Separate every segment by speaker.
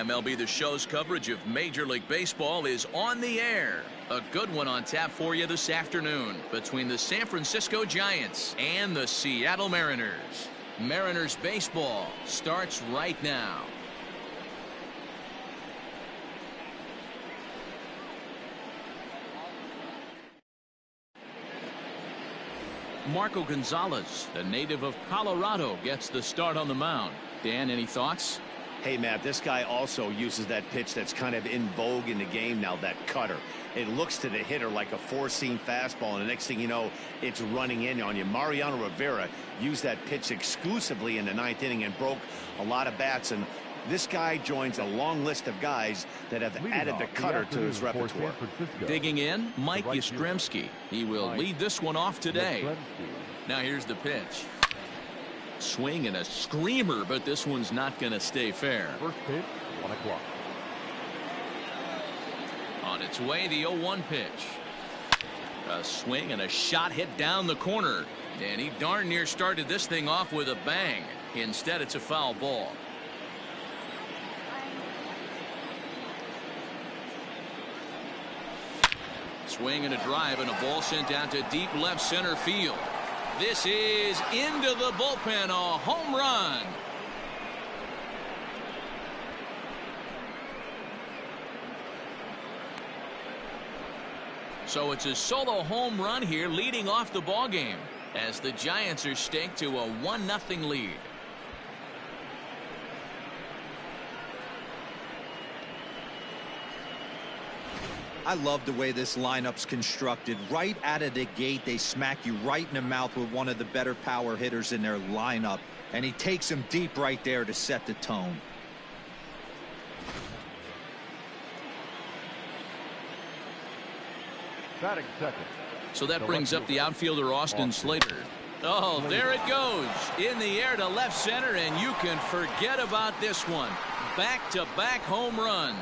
Speaker 1: MLB The Show's coverage of Major League Baseball is on the air. A good one on tap for you this afternoon between the San Francisco Giants and the Seattle Mariners. Mariners baseball starts right now. Marco Gonzalez, the native of Colorado, gets the start on the mound. Dan, any thoughts?
Speaker 2: Hey, Matt, this guy also uses that pitch that's kind of in vogue in the game now, that cutter. It looks to the hitter like a four-seam fastball, and the next thing you know, it's running in on you. Mariano Rivera used that pitch exclusively in the ninth inning and broke a lot of bats, and this guy joins a long list of guys that have added the cutter to his repertoire.
Speaker 1: Digging in, Mike Yastrzemski. He will lead this one off today. Now here's the pitch. Swing and a screamer, but this one's not going to stay fair.
Speaker 3: First pitch, 1 o'clock.
Speaker 1: On its way, the 0-1 pitch. A swing and a shot hit down the corner. And he darn near started this thing off with a bang. Instead, it's a foul ball. Swing and a drive, and a ball sent out to deep left center field. This is into the bullpen, a home run. So it's a solo home run here leading off the ball game as the Giants are staked to a 1-0 lead.
Speaker 4: I love the way this lineup's constructed. Right out of the gate, they smack you right in the mouth with one of the better power hitters in their lineup, and he takes him deep right there to set the tone.
Speaker 3: Batting second.
Speaker 1: So that brings up the outfielder Austin Slater. Oh, there it goes in the air to left center, and you can forget about this one. Back-to-back home runs.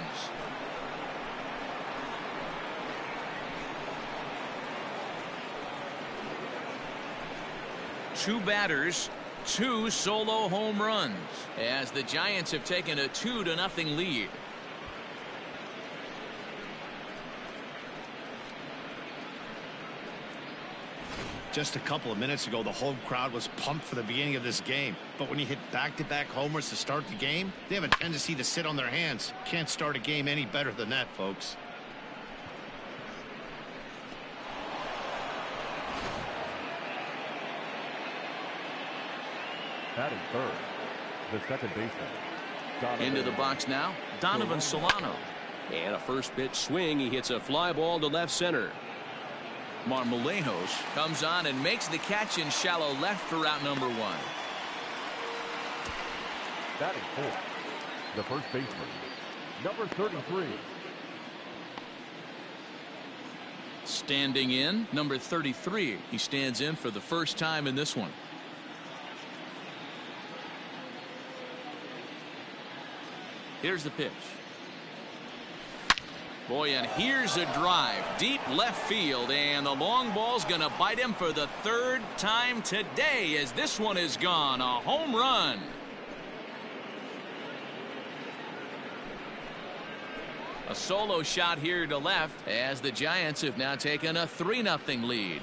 Speaker 1: Two batters, two solo home runs as the Giants have taken a 2-0 lead.
Speaker 2: Just a couple of minutes ago, the home crowd was pumped for the beginning of this game. But when you hit back-to-back homers to start the game, they have a tendency to sit on their hands. Can't start a game any better than that, folks.
Speaker 3: Batting third, the second baseman.
Speaker 1: Into the box now, Donovan Solano. And a first pitch swing. He hits a fly ball to left center. Marmolejos comes on and makes the catch in shallow left for out number 1.
Speaker 3: Batting fourth, the first baseman, number 33.
Speaker 1: Standing in, number 33. He stands in for the first time in this one. Here's the pitch. Boy, and here's a drive. Deep left field, and the long ball's going to bite him for the third time today as this one is gone. A home run. A solo shot here to left as the Giants have now taken a 3-0 lead.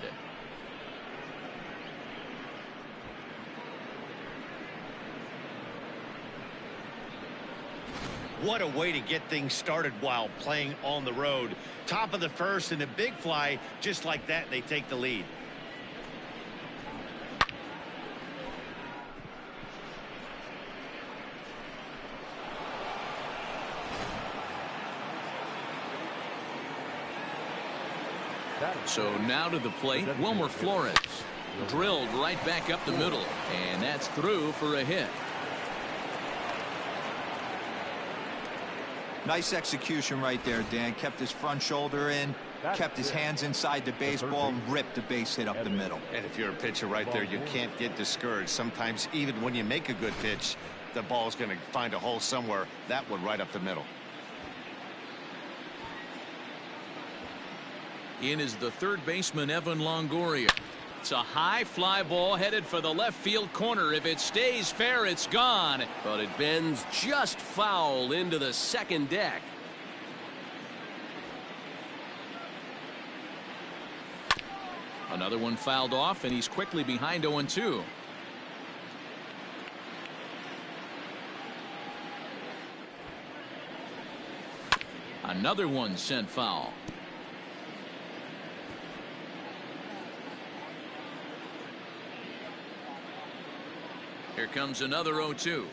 Speaker 2: What a way to get things started while playing on the road. Top of the first and a big fly, just like that, they take the lead.
Speaker 1: So now to the plate, Wilmer Flores. Drilled right back up the middle, and that's through for a hit.
Speaker 4: Nice execution right there, Dan. Kept his front shoulder in, kept his hands inside the baseball, and ripped the base hit up the middle.
Speaker 2: And if you're a pitcher right there, you can't get discouraged. Sometimes even when you make a good pitch, the ball's going to find a hole somewhere. That one right up the middle.
Speaker 1: In is the third baseman, Evan Longoria. It's a high fly ball headed for the left field corner. If it stays fair, it's gone. But it bends just foul into the second deck. Another one fouled off, and he's quickly behind 0-2. Another one sent foul. Here comes another 0-2.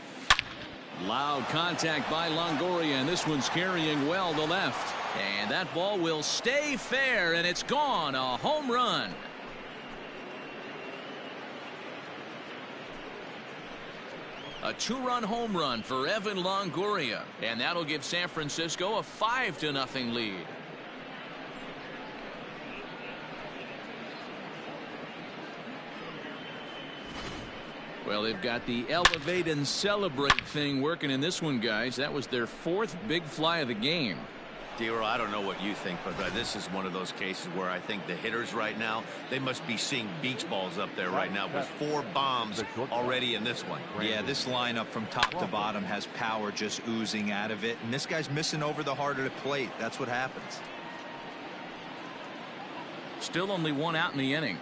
Speaker 1: Loud contact by Longoria, and this one's carrying well to left. And that ball will stay fair, and it's gone. A home run. A two-run home run for Evan Longoria, and that'll give San Francisco a 5-0 lead. Well, they've got the elevate and celebrate thing working in this one, guys. That was their fourth big fly of the game.
Speaker 2: D-Roll, I don't know what you think, but this is one of those cases where I think the hitters right now, they must be seeing beach balls up there right now with 4 bombs already in this one.
Speaker 4: Yeah, this lineup from top to bottom has power just oozing out of it, and this guy's missing over the heart of the plate. That's what happens.
Speaker 1: Still only one out in the inning.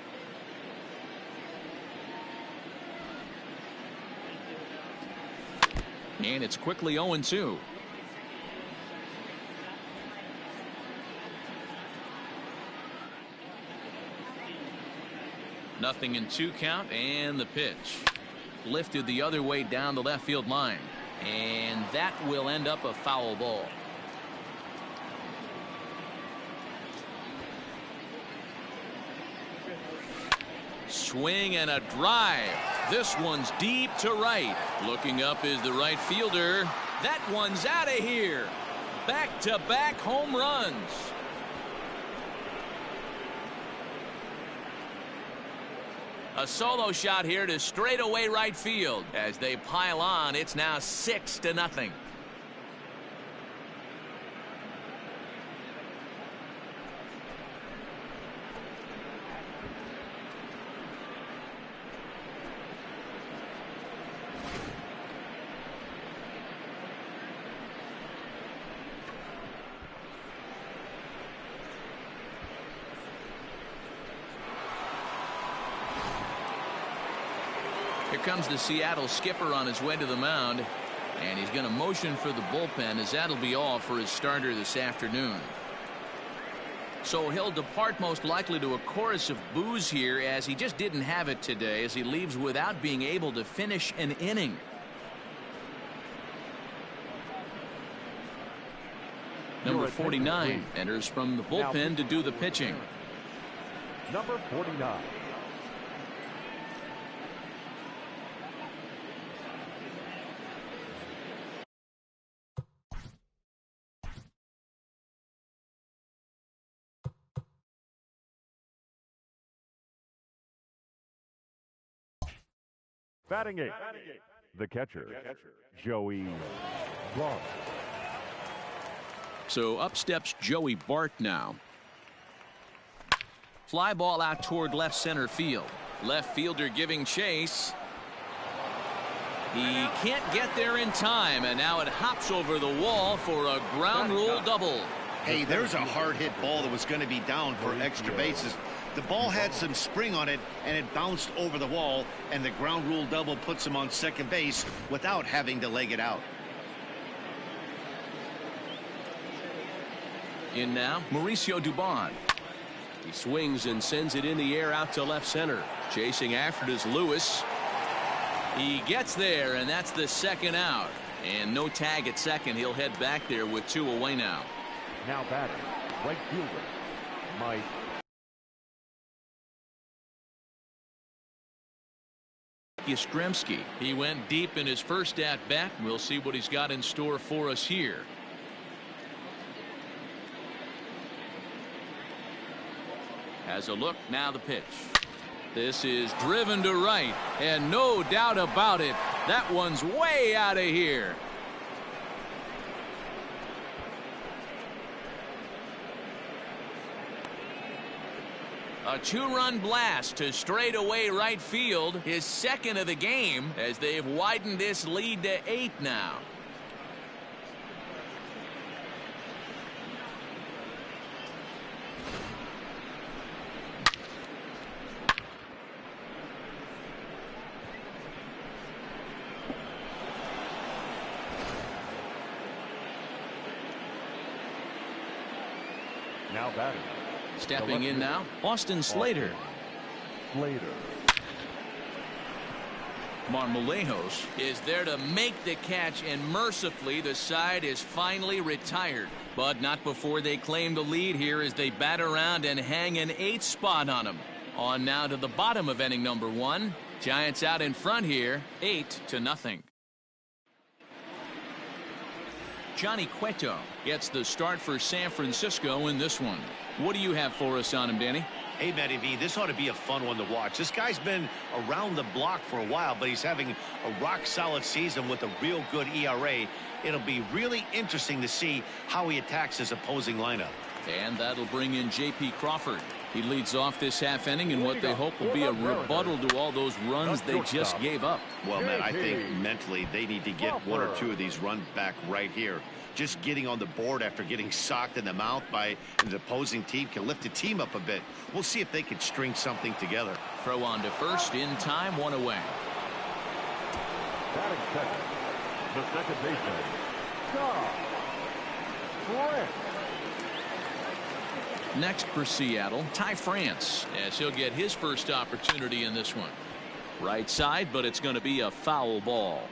Speaker 1: And it's quickly 0-2. Nothing in 2 count, and the pitch lifted the other way down the left field line, and that will end up a foul ball. Swing and a drive. This one's deep to right. Looking up is the right fielder. That one's out of here. Back-to-back home runs. A solo shot here to straightaway right field. As they pile on, it's now 6-0. Here comes the Seattle skipper on his way to the mound, and he's going to motion for the bullpen, as that'll be all for his starter this afternoon. So he'll depart most likely to a chorus of boos here, as he just didn't have it today, as he leaves without being able to finish an inning. Number 49 enters from the bullpen to do the pitching.
Speaker 3: Number 49. Batting 8, the catcher, Joey Bart.
Speaker 1: So up steps Joey Bart now. Fly ball out toward left center field. Left fielder giving chase. He can't get there in time, and now it hops over the wall for a ground rule double.
Speaker 2: Hey, there's a hard hit ball that was going to be down for extra bases. The ball had some spring on it, and it bounced over the wall, and the ground rule double puts him on second base without having to leg it out.
Speaker 1: In now, Mauricio Dubon. He swings and sends it in the air out to left center. Chasing after it is Lewis. He gets there, and that's the second out. And no tag at second. He'll head back there with 2 away now.
Speaker 3: Now batting, right fielder, Mike
Speaker 1: Yastrzemski. He went deep in his first at-bat. We'll see what he's got in store for us here. Has a look, now the pitch. This is driven to right, and no doubt about it, that one's way out of here. A two-run blast to straightaway right field, his second of the game, as they've widened this lead to 8 now.
Speaker 3: Now batting.
Speaker 1: Stepping in now, Austin Slater. Marmolejos is there to make the catch, and mercifully the side is finally retired. But not before they claim the lead here as they bat around and hang an 8th spot on them. On now to the bottom of inning number 1. Giants out in front here, 8-0. Johnny Cueto gets the start for San Francisco in this one. What do you have for us on him, Danny?
Speaker 2: Hey, Matty V, this ought to be a fun one to watch. This guy's been around the block for a while, but he's having a rock-solid season with a real good ERA. It'll be really interesting to see how he attacks his opposing lineup.
Speaker 1: And that'll bring in J.P. Crawford. He leads off this half inning in what they hope will be a rebuttal to all those runs they just gave up.
Speaker 2: Well, Matt, I think mentally they need to get 1 or 2 of these runs back right here. Just getting on the board after getting socked in the mouth by the opposing team can lift the team up a bit. We'll see if they can string something together.
Speaker 1: Throw on to first, in time, 1 away.
Speaker 3: Batting second, the second baseman, Tgiaf.
Speaker 1: Next for Seattle, Ty France, as he'll get his first opportunity in this one. Right side, but it's going to be a foul ball.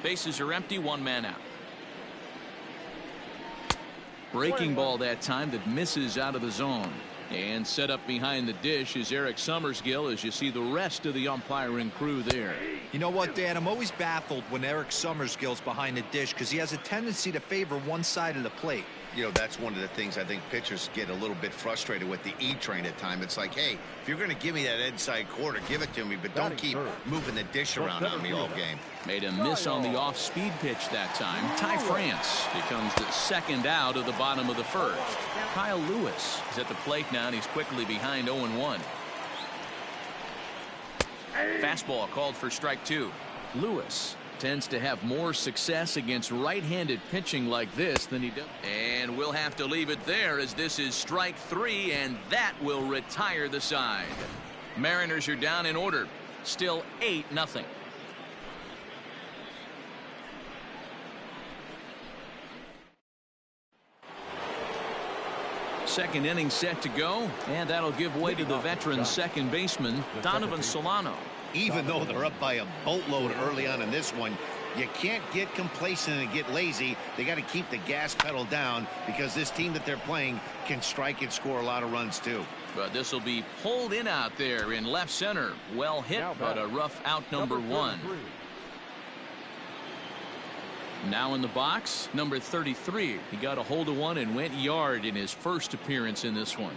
Speaker 1: Bases are empty, 1 man out. Breaking ball that time that misses out of the zone. And set up behind the dish is Eric Summersgill, as you see the rest of the umpiring crew there.
Speaker 4: You know what, Dan? I'm always baffled when Eric Summersgill's behind the dish because he has a tendency to favor one side of the plate.
Speaker 2: You know, that's one of the things I think pitchers get a little bit frustrated with the E-train at times. It's like, hey, if you're going to give me that inside quarter, give it to me, but don't keep moving the dish around on me all game.
Speaker 1: Made a miss on the off-speed pitch that time. Ty France becomes the second out of the bottom of the first. Kyle Lewis is at the plate now, and he's quickly behind 0-1. Fastball called for strike 2. Lewis tends to have more success against right-handed pitching like this than he does. And we'll have to leave it there, as this is strike 3, and that will retire the side. Mariners are down in order. Still 8-0. Second inning set to go, and that'll give way to the veteran second baseman, Donovan Solano.
Speaker 2: Even though they're up by a boatload early on in this one, you can't get complacent and get lazy. They got to keep the gas pedal down, because this team that they're playing can strike and score a lot of runs too.
Speaker 1: But this will be pulled in out there in left center. Well hit, but a rough out number 1. Now in the box, number 33. He got a hold of one and went yard in his first appearance in this one.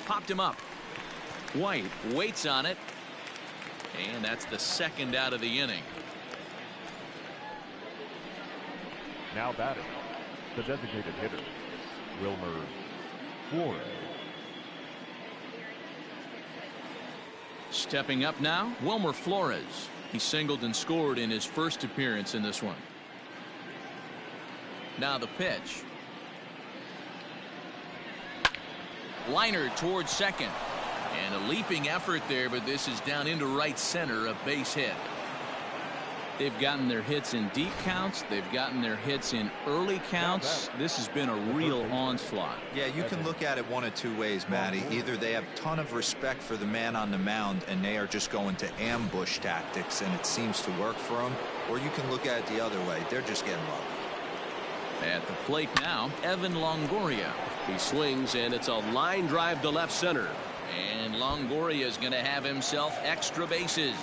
Speaker 1: Popped him up. White waits on it, and that's the second out of the inning.
Speaker 3: Now batting, the designated hitter, Wilmer Flores.
Speaker 1: Stepping up now, Wilmer Flores. He singled and scored in his first appearance in this one. Now the pitch. Liner towards second. And a leaping effort there, but this is down into right center, a base hit. They've gotten their hits in deep counts. They've gotten their hits in early counts. This has been a real onslaught.
Speaker 4: Yeah, you can look at it one of 2 ways, Matty. Either they have a ton of respect for the man on the mound and they are just going to ambush tactics and it seems to work for them, or you can look at it the other way. They're just getting love.
Speaker 1: At the plate now, Evan Longoria. He swings, and it's a line drive to left center. And Longoria is going to have himself extra bases.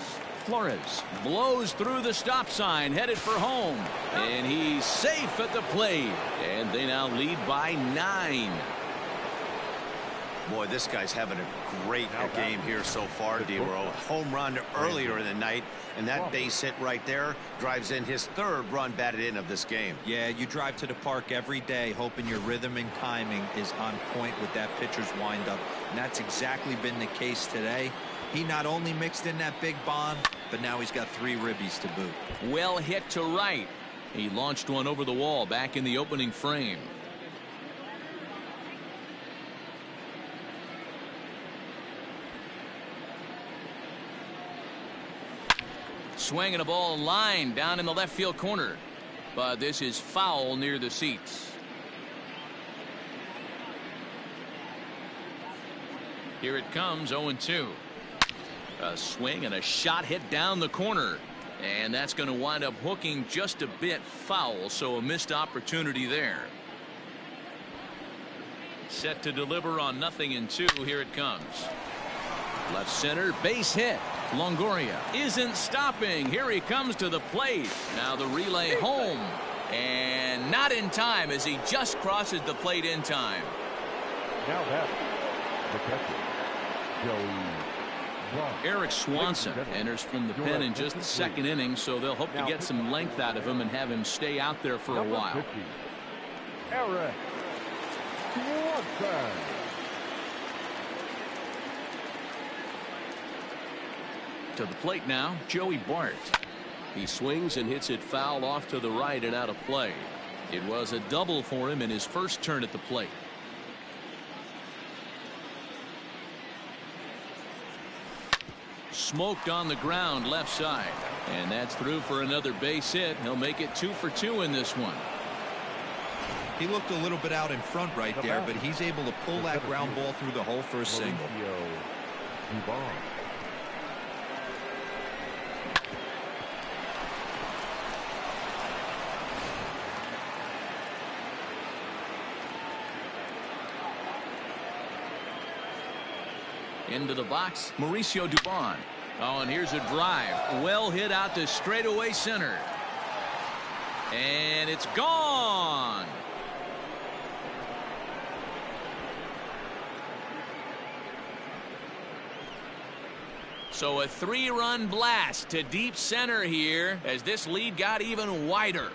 Speaker 1: Flores blows through the stop sign, headed for home, and he's safe at the plate, and they now lead by 9.
Speaker 2: Boy, this guy's having a great game here so far, D-Row. Home run earlier in the night, and that base hit right there drives in his third run batted in of this game.
Speaker 4: Yeah, you drive to the park every day hoping your rhythm and timing is on point with that pitcher's windup, and that's exactly been the case today. He not only mixed in that big bomb, but now he's got 3 ribbies to boot.
Speaker 1: Well hit to right. He launched one over the wall back in the opening frame. Swinging a ball line down in the left field corner, but this is foul near the seats. Here it comes, 0-2. A swing and a shot hit down the corner, and that's going to wind up hooking just a bit foul, so a missed opportunity there. Set to deliver on 0-2. Here it comes. Left center, base hit. Longoria isn't stopping. Here he comes to the plate. Now the relay home, and not in time as he just crosses the plate in time.
Speaker 3: Now that's the catcher, Joey.
Speaker 1: Eric Swanson enters from the pen in just the second inning, so they'll hope to get some length out of him and have him stay out there for a while.
Speaker 3: 50, Eric Swanson.
Speaker 1: To the plate now, Joey Bart. He swings and hits it foul off to the right and out of play. It was a double for him in his first turn at the plate. Smoked on the ground left side, and that's through for another base hit. He'll make it 2 for 2 in this one.
Speaker 4: He looked a little bit out in front right there, but he's able to pull that ground ball through the hole for a single.
Speaker 1: Into the box, Mauricio Dubon. Oh, and here's a drive. Well hit out to straightaway center. And it's gone. So a 3-run blast to deep center here as this lead got even wider.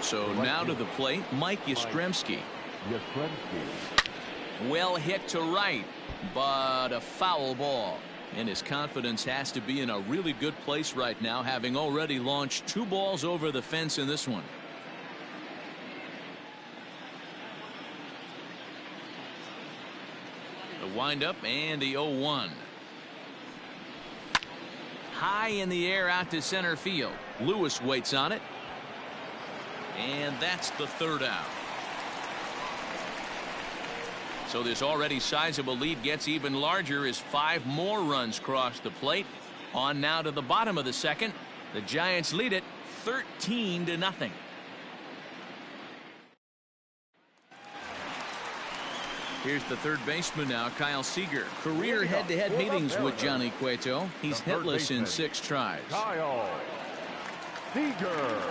Speaker 1: So now to the plate, Mike Yastrzemski. Well hit to right, but a foul ball. And his confidence has to be in a really good place right now, having already launched 2 balls over the fence in this one. The windup and the 0-1. High in the air out to center field. Lewis waits on it. And that's the 3rd out. So this already sizable lead gets even larger as 5 more runs cross the plate. On now to the bottom of the 2nd. The Giants lead it 13-0. Here's the third baseman now, Kyle Seager. Career head-to-head meetings with Johnny Cueto. He's hitless in 6 tries.
Speaker 3: Kyle Seager.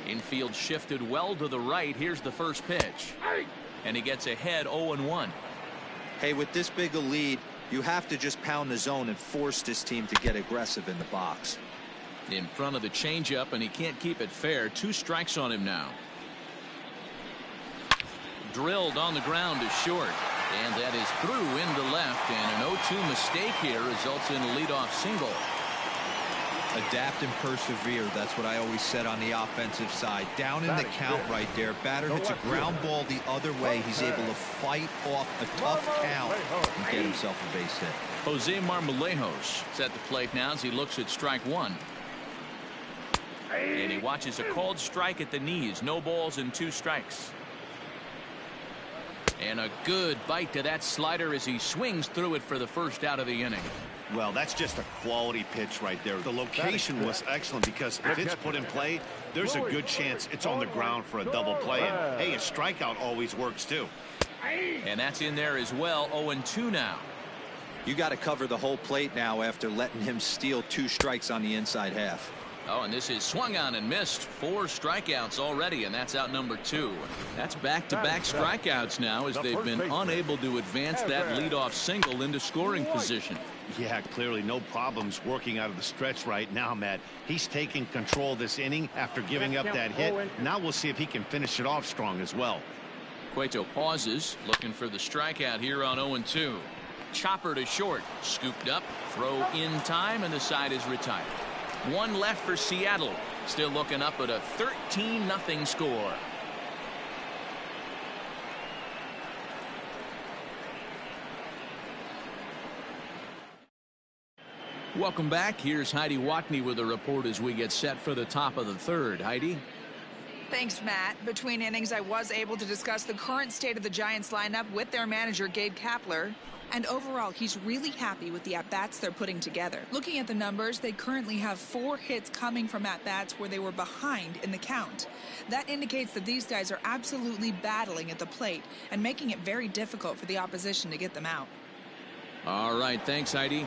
Speaker 1: Infield shifted well to the right. Here's the first pitch. And he gets ahead 0-1.
Speaker 4: Hey, with this big a lead, you have to just pound the zone and force this team to get aggressive in the box.
Speaker 1: In front of the changeup, and he can't keep it fair. 2 strikes on him now. Drilled on the ground to short. And that is through into left. And an 0-2 mistake here results in a leadoff single.
Speaker 4: Adapt and persevere. That's what I always said on the offensive side. Down in the count right there. Batter hits a ground ball the other way. He's able to fight off a tough count and get himself a base hit.
Speaker 1: Jose Marmolejos is at the plate now as he looks at strike 1. And he watches a called strike at the knees. No balls and 2 strikes. And a good bite to that slider as he swings through it for the first out of the inning.
Speaker 2: Well, that's just a quality pitch right there. The location was excellent because if it's put in play, there's a good chance it's on the ground for a double play. And, hey, a strikeout always works, too.
Speaker 1: And that's in there as well. 0-2 now.
Speaker 4: You got to cover the whole plate now after letting him steal 2 strikes on the inside half.
Speaker 1: Oh, and this is swung on and missed. 4 strikeouts already, and that's out number 2. That's back-to-back strikeouts now as they've been unable to advance that leadoff single into scoring position.
Speaker 2: Yeah, clearly no problems working out of the stretch right now, Matt. He's taking control of this inning after giving up that hit. Now we'll see if he can finish it off strong as well.
Speaker 1: Cueto pauses, looking for the strikeout here on 0-2. Chopper to short, scooped up, throw in time, and the side is retired. 1 left for Seattle. Still looking up at a 13-0 score. Welcome back. Here's Heidi Watney with a report as we get set for the top of the 3rd. Heidi?
Speaker 5: Thanks, Matt. Between innings, I was able to discuss the current state of the Giants lineup with their manager, Gabe Kapler. And overall, he's really happy with the at-bats they're putting together. Looking at the numbers, they currently have 4 hits coming from at-bats where they were behind in the count. That indicates that these guys are absolutely battling at the plate and making it very difficult for the opposition to get them out.
Speaker 1: All right, thanks, Heidi.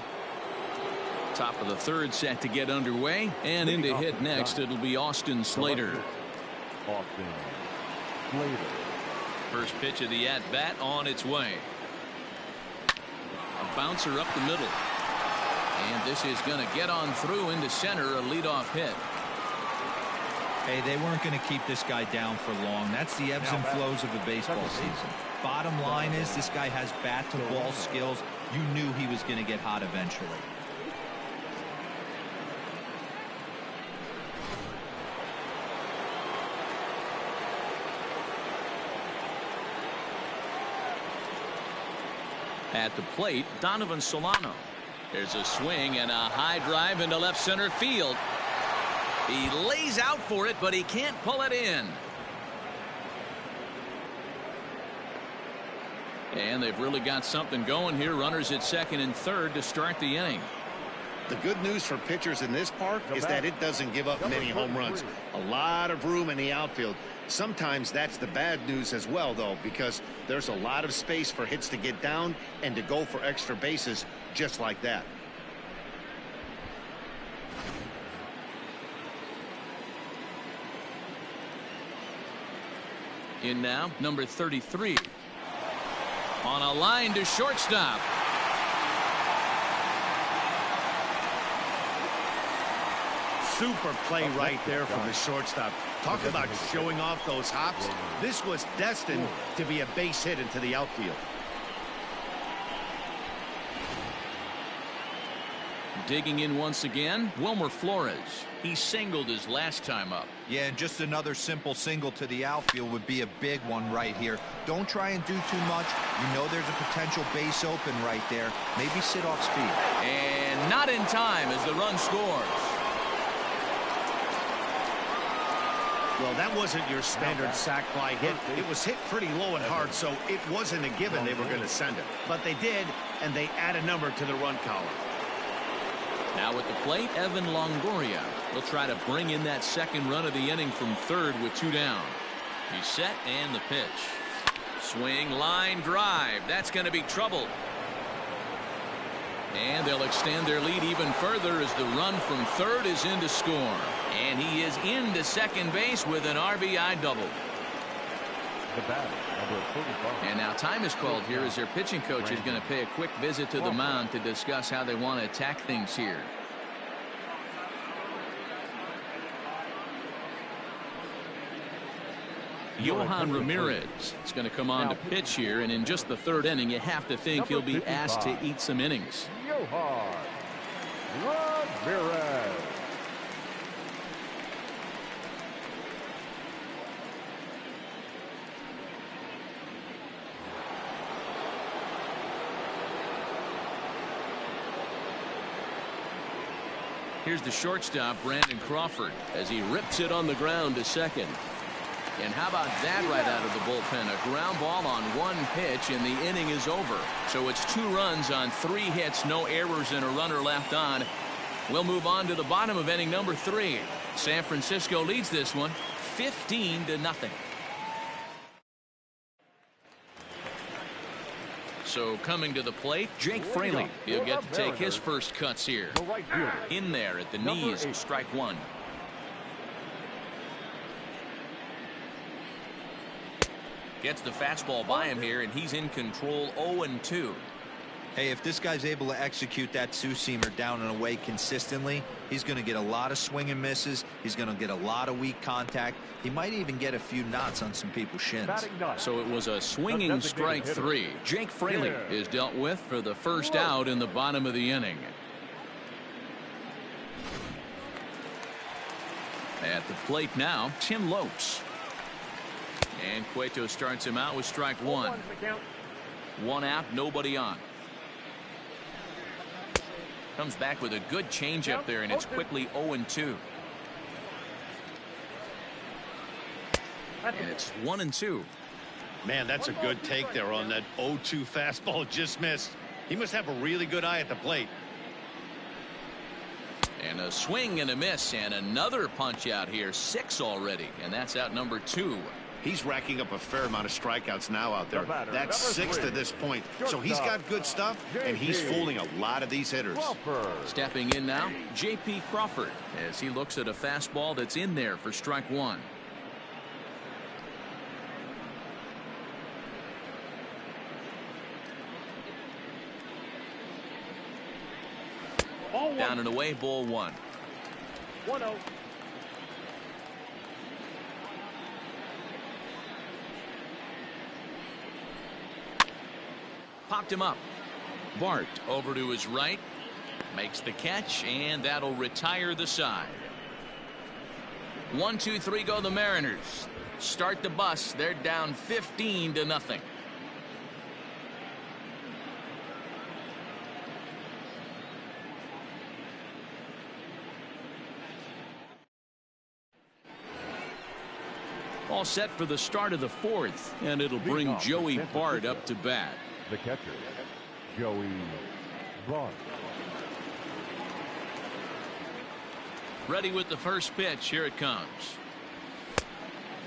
Speaker 1: Top of the 3rd set to get underway, and in to hit next, it'll be Austin Slater.
Speaker 3: Austin Slater.
Speaker 1: First pitch of the at-bat on its way. A bouncer up the middle. And this is going to get on through into center, a leadoff hit.
Speaker 4: Hey, they weren't going to keep this guy down for long. That's the ebbs and flows of a baseball season. Bottom line is this guy has bat-to-ball skills. You knew he was going to get hot eventually.
Speaker 1: At the plate, Donovan Solano. There's a swing and a high drive into left center field. He lays out for it, but he can't pull it in. And they've really got something going here. Runners at 2nd and 3rd to start the inning.
Speaker 2: The good news for pitchers in this park is that it doesn't give up many home runs. A lot of room in the outfield. Sometimes that's the bad news as well, though, because there's a lot of space for hits to get down and to go for extra bases just like that.
Speaker 1: In now, number 33. On a line to shortstop.
Speaker 2: Super play right there from the shortstop. Talk about showing off those hops. This was destined to be a base hit into the outfield.
Speaker 1: Digging in once again, Wilmer Flores. He singled his last time up.
Speaker 4: Yeah, and just another simple single to the outfield would be a big one right here. Don't try and do too much. You know there's a potential base open right there. Maybe sit off speed.
Speaker 1: And not in time as the run scores.
Speaker 2: Well, that wasn't your standard sac fly hit. It was hit pretty low and hard, so it wasn't a given they were going to send it. But they did, and they add a number to the run column.
Speaker 1: Now at the plate, Evan Longoria will try to bring in that 2nd run of the inning from 3rd with 2 down. He's set, and the pitch. Swing, line, drive. That's going to be trouble. And they'll extend their lead even further as the run from 3rd is in to score. And he is into 2nd base with an RBI double.
Speaker 3: The batter, number 45.
Speaker 1: And now time is called here as their pitching coach is going to pay a quick visit to the mound to discuss how they want to attack things here. Johan Ramirez is going to come on to pitch here, and in just the 3rd inning, you have to think he'll be asked to eat some innings.
Speaker 3: Johan Ramirez.
Speaker 1: Here's the shortstop, Brandon Crawford, as he rips it on the ground to 2nd. And how about that right out of the bullpen? A ground ball on one pitch, and the inning is over. So it's 2 runs on 3 hits, no errors, and a runner left on. We'll move on to the bottom of inning number 3. San Francisco leads this one 15-0. So coming to the plate, Jake Fraley. He'll get to take his first cuts here. In there at the knees, strike 1. Gets the fastball by him here, and he's in control. 0-2.
Speaker 4: Hey, if this guy's able to execute that two-seamer down and away consistently, he's going to get a lot of swing and misses. He's going to get a lot of weak contact. He might even get a few knots on some people's shins.
Speaker 1: So it was a swinging strike 3. Jake Fraley is dealt with for the first out in the bottom of the inning. At the plate now, Tim Lopes. And Cueto starts him out with strike 1. 1 out, nobody on. Comes back with a good changeup there, and it's quickly 0-2. And it's 1-2.
Speaker 2: Man, that's a good take there on that 0-2 fastball. Just missed. He must have a really good eye at the plate.
Speaker 1: And a swing and a miss, and another punch out here. 6 already, and that's out number 2.
Speaker 2: He's racking up a fair amount of strikeouts now out there. That's 6 to this point. So he's got good stuff, and he's fooling a lot of these hitters.
Speaker 1: Stepping in now, J.P. Crawford, as he looks at a fastball that's in there for strike 1. Down and away, ball 1.
Speaker 3: 1-0.
Speaker 1: Popped him up. Bart over to his right. Makes the catch, and that'll retire the side. 1, 2, 3 go the Mariners. Start the bus. They're down 15-0. All set for the start of the 4th, and it'll bring Joey Bart up to bat.
Speaker 3: The catcher, Joey Bart.
Speaker 1: Ready with the first pitch. Here it comes.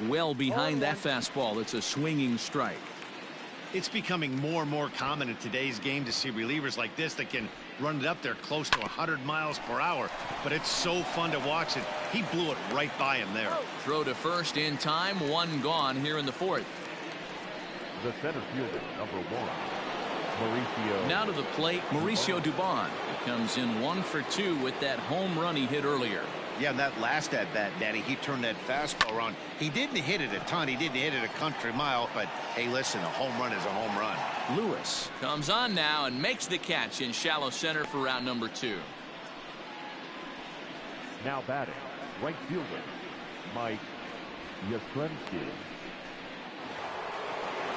Speaker 1: Well behind that fastball. It's a swinging strike.
Speaker 2: It's becoming more and more common in today's game to see relievers like this that can run it up there close to 100 miles per hour. But it's so fun to watch it. He blew it right by him there.
Speaker 1: Throw to first in time. 1 gone here in the 4th.
Speaker 3: The center fielder, number 1, Mauricio.
Speaker 1: Now to the plate, Mauricio Dubon. He comes in 1 for 2 with that home run he hit earlier.
Speaker 2: Yeah, and that last at bat, Danny, he turned that fastball around. He didn't hit it a ton. He didn't hit it a country mile. But, hey, listen, a home run is a home run.
Speaker 1: Lewis comes on now and makes the catch in shallow center for round number 2.
Speaker 3: Now batting, right fielder, Mike Yastrzemski.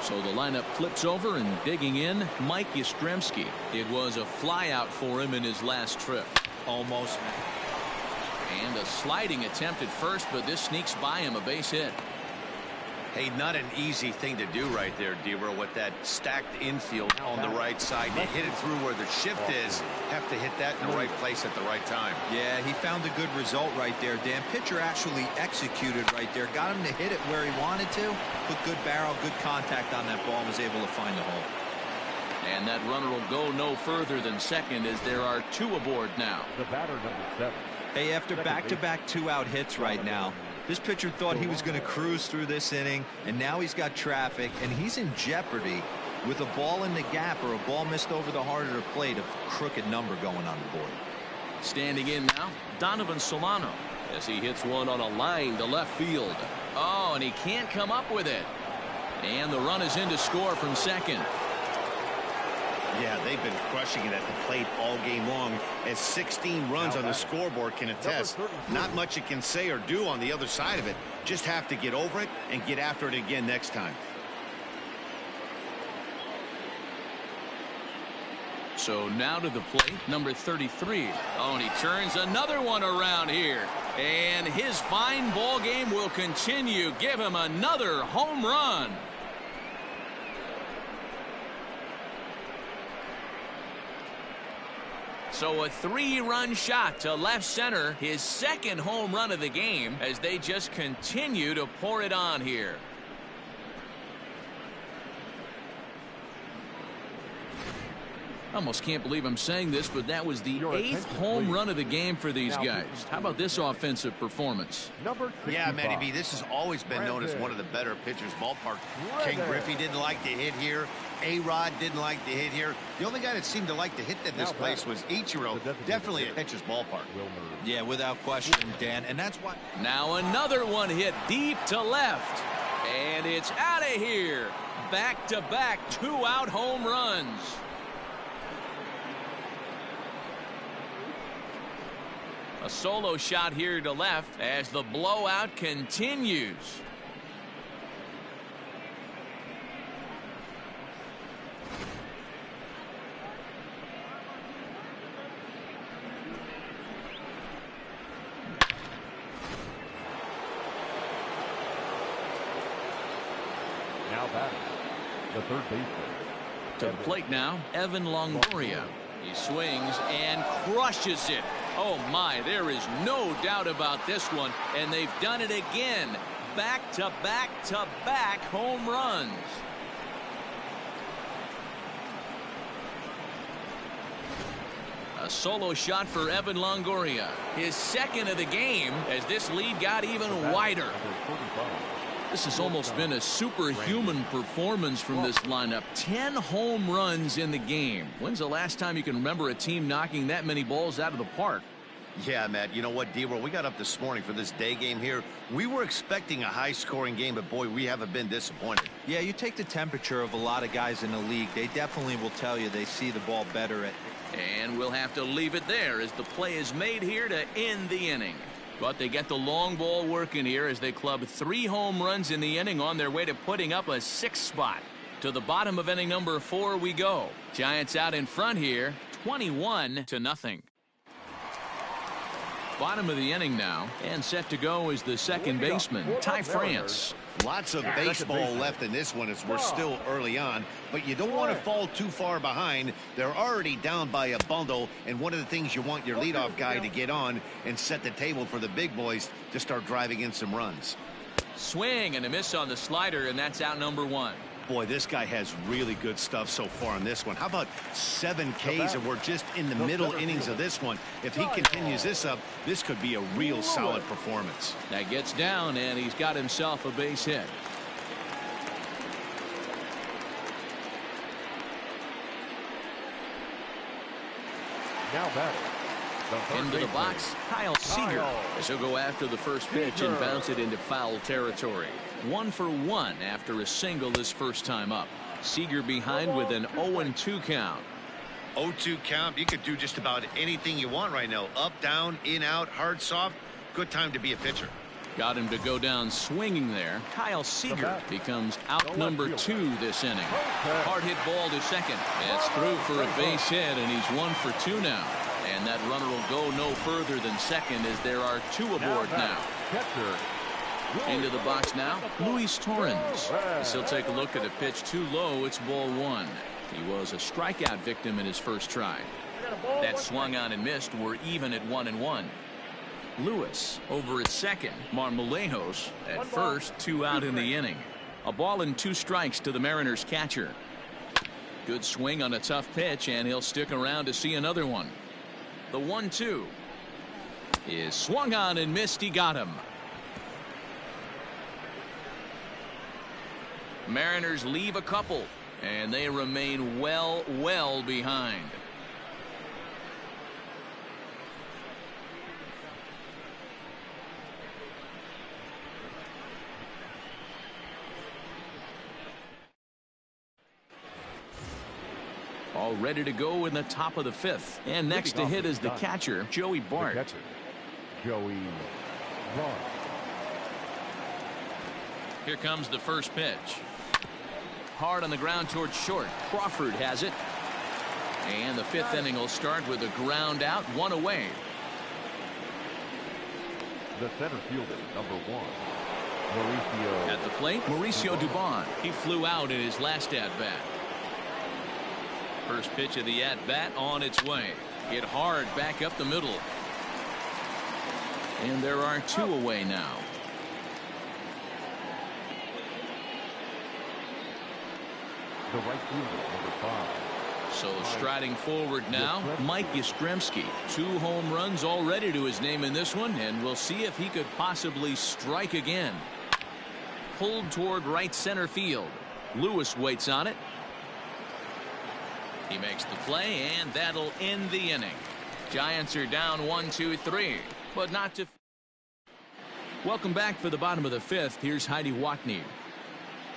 Speaker 1: So the lineup flips over, and digging in, Mike Yastrzemski. It was a flyout for him in his last trip.
Speaker 4: Almost.
Speaker 1: And a sliding attempt at first, but this sneaks by him, a base hit.
Speaker 2: Hey, not an easy thing to do right there, Debra, with that stacked infield on the right side. To hit it through where the shift is, have to hit that in the right place at the right time.
Speaker 4: Yeah, he found a good result right there, Dan. Pitcher actually executed right there. Got him to hit it where he wanted to. Put good barrel, good contact on that ball, and was able to find the hole.
Speaker 1: And that runner will go no further than second as there are 2 aboard now.
Speaker 3: The batter, number 7.
Speaker 4: Hey, after back-to-back 2-out hits right now, this pitcher thought he was going to cruise through this inning, and now he's got traffic, and he's in jeopardy with a ball in the gap or a ball missed over the heart of the plate, a crooked number going on the board.
Speaker 1: Standing in now, Donovan Solano, as he hits one on a line to left field. Oh, and he can't come up with it. And the run is in to score from second.
Speaker 2: Yeah, they've been crushing it at the plate all game long, as 16 runs on the scoreboard can attest. Not much it can say or do on the other side of it. Just have to get over it and get after it again next time.
Speaker 1: So now to the plate, number 33. Oh, and he turns another one around here. And his fine ball game will continue. Give him another home run. So a 3-run shot to left center, his second home run of the game, as they just continue to pour it on here. Almost can't believe I'm saying this, but that was the 8th home run of the game for these guys. How about this offensive performance?
Speaker 2: Yeah, Matty B, this has always been known as one of the better pitchers' ballpark. Ken Griffey didn't like to hit here. A-Rod didn't like to hit here. The only guy that seemed to like to hit at this place was Ichiro. Definitely a pitcher's ballpark.
Speaker 4: Yeah, without question, Dan. And that's why.
Speaker 1: Now another one hit deep to left. And it's out of here. Back-to-back 2-out home runs. A solo shot here to left as the blowout continues.
Speaker 3: Now batting, the third baseman.
Speaker 1: To the plate now, Evan Longoria. He swings and crushes it. Oh my, there is no doubt about this one, and they've done it again. Back-to-back-to-back home runs. A solo shot for Evan Longoria. His second of the game as this lead got even wider. This has almost been a superhuman performance from this lineup. 10 home runs in the game. When's the last time you can remember a team knocking that many balls out of the park?
Speaker 2: Yeah, Matt, you know what, D-Roll, we got up this morning for this day game here. We were expecting a high-scoring game, but boy, we haven't been disappointed.
Speaker 4: Yeah, you take the temperature of a lot of guys in the league. They definitely will tell you they see the ball better at.
Speaker 1: And we'll have to leave it there as the play is made here to end the inning. But they get the long ball working here as they club 3 home runs in the inning on their way to putting up a 6th spot. To the bottom of inning number 4 we go. Giants out in front here, 21-0. Bottom of the inning now, and set to go is the second baseman, Ty France.
Speaker 2: Lots of baseball left in this one as we're still early on, but you don't want to fall too far behind. They're already down by a bundle, and one of the things you want your leadoff guy to get on and set the table for the big boys to start driving in some runs.
Speaker 1: Swing and a miss on the slider, and that's out number 1.
Speaker 2: Boy, this guy has really good stuff so far on this one. How about 7 Ks, and we're just in the middle innings of this one. If he continues this up, this could be a real solid performance.
Speaker 1: That gets down, and he's got himself a base hit.
Speaker 3: Now batting.
Speaker 1: Into the box, Kyle Seager, as he'll go after the first pitch and bounce it into foul territory. 1 for 1 after a single his first time up. Seager behind with an 0-2 count.
Speaker 2: 0-2 count. You could do just about anything you want right now. Up, down, in, out, hard, soft. Good time to be a pitcher.
Speaker 1: Got him to go down swinging there. Kyle Seager becomes out number 2 this inning. Hard hit ball to second. It's through for a base hit, and he's 1 for 2 now. And that runner will go no further than second as there are 2 aboard now. Into the box now, Luis Torrens. As he'll take a look at a pitch too low. It's ball 1. He was a strikeout victim in his first try. That swung on and missed. We're even at 1-1. Lewis over at second. Marmolejos at first. 2 out in the inning. A ball and 2 strikes to the Mariners catcher. Good swing on a tough pitch, and he'll stick around to see another one. The 1-2 is swung on and missed. He got him. Mariners leave a couple, and they remain well behind. All ready to go in the top of the 5th. And next to hit is the catcher, Joey Bart.
Speaker 3: Joey Bart.
Speaker 1: Here comes the first pitch. Hard on the ground towards short. Crawford has it. And the 5th inning will start with a ground out, 1 away.
Speaker 3: The center fielder, number 1, Mauricio.
Speaker 1: At the plate, Mauricio Dubon. He flew out in his last at-bat. First pitch of the at-bat on its way. Hit hard back up the middle. And there are 2 away now.
Speaker 3: The right fielder, number 5.
Speaker 1: So striding forward now, Mike Yastrzemski. 2 home runs already to his name in this one, and we'll see if he could possibly strike again. Pulled toward right center field. Lewis waits on it. He makes the play, and that'll end the inning. Giants are down 1-2-3, but not to. Welcome back for the bottom of the 5th. Here's Heidi Watney.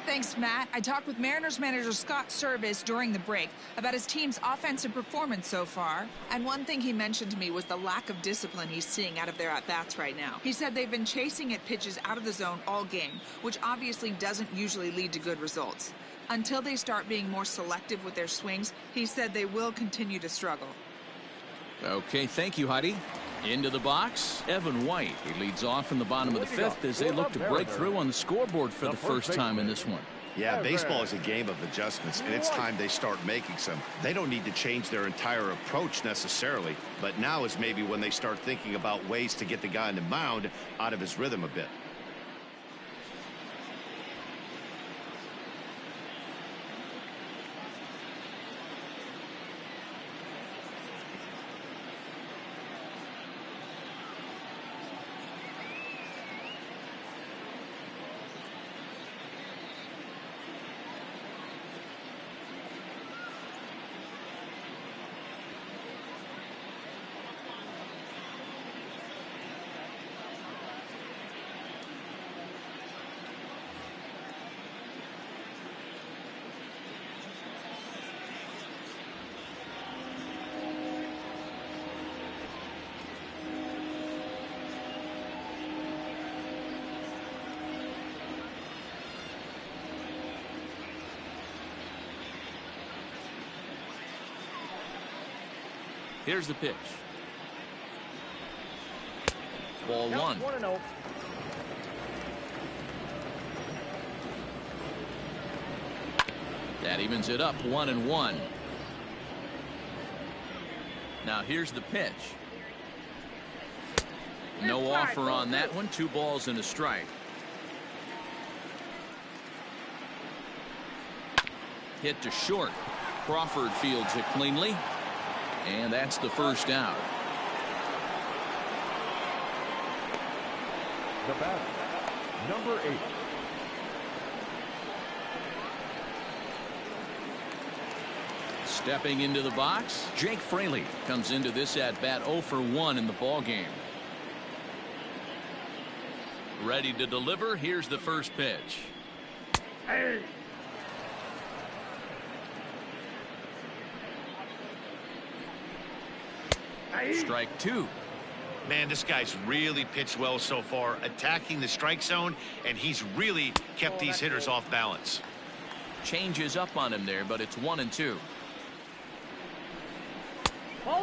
Speaker 5: Thanks, Matt. I talked with Mariners manager Scott Service during the break about his team's offensive performance so far. And one thing he mentioned to me was the lack of discipline he's seeing out of their at-bats right now. He said they've been chasing at pitches out of the zone all game, which obviously doesn't usually lead to good results. Until they start being more selective with their swings, he said they will continue to struggle.
Speaker 1: Okay, thank you, Heidi. Into the box, Evan White. He leads off in the bottom of the 5th as they look to break through on the scoreboard for the first time in this one.
Speaker 2: Yeah, baseball is a game of adjustments, and it's time they start making some. They don't need to change their entire approach necessarily, but now is maybe when they start thinking about ways to get the guy on the mound out of his rhythm a bit.
Speaker 1: Here's the pitch. Ball 1. That evens it up 1-1. Now here's the pitch. No offer on that one. 2 balls and a strike. Hit to short. Crawford fields it cleanly. And that's the first out.
Speaker 3: The batter, number 8.
Speaker 1: Stepping into the box, Jake Fraley comes into this at-bat 0 for 1 in the ballgame. Ready to deliver. Here's the first pitch.
Speaker 3: Hey.
Speaker 1: Strike 2.
Speaker 2: Man, this guy's really pitched well so far, attacking the strike zone, and he's really kept these hitters off balance.
Speaker 1: Changes up on him there, but it's 1-2.